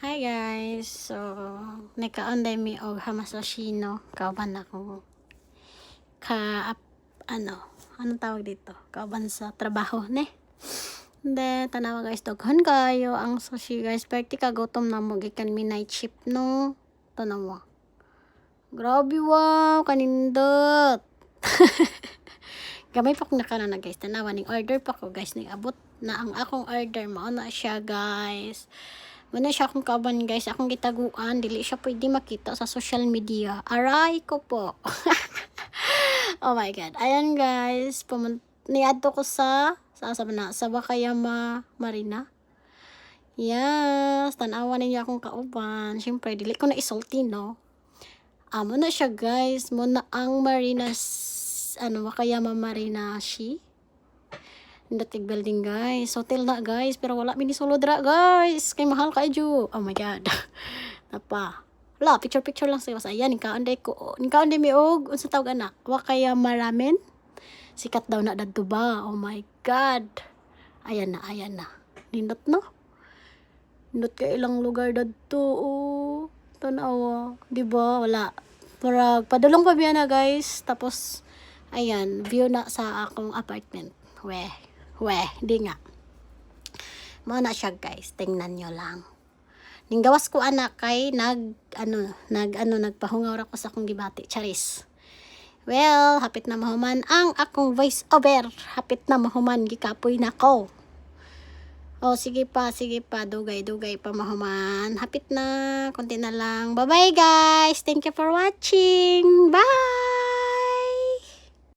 Hi guys, so nagkaonday mi og Hamasoshino kauban ako ka anong tawag dito, kauban sa trabaho ne. Then tanawa guys, daghan kayo ang sushi guys, perti ka gutom na mo gikan mi night shift no. Tanawa, grabe, wow, kanindot. Gamay pa ko nakala na guys, tanawa ning order pa ko guys, ning abot na ang akong order, mao na siya guys. Muna siya akong kaban guys, akong gitaguan, dili siya pwede makita sa social media. Aray ko po. Oh my god. Ayan guys, niadto ko sa Wakayama Marina. Yes, tanawa ninyo akong kauban. Syempre dili ko na isulti no. Amo na siya guys, muna ang Wakayama Marina shi. Datig building guys, hotel na guys, pero wala minisulod ra guys, kay mahal kayo. Oh my god. Napa wala, picture lang sa ayan, ningkaanday mi og unsa tawag anak, Wakayama ramen, sikat daw na dadto ba. Oh my god, ayan na nindot no, nindot ka ilang lugar dadto. Oh, tanawa, di ba? Wala, para padulong pa biya na guys. Tapos ayan, view na sa akong apartment. Di nga. Mao na siya guys, tingnan nyo lang. Ning gawas ko anak kay nagpahungaw ra ko sa akong gibati, charis. Well, hapit na mahuman ang akong voice over. Hapit na mahuman, gikapoy na ko. Oh, sige pa, dugay pa mahuman. Hapit na, konti na lang. Bye-bye guys. Thank you for watching. Bye.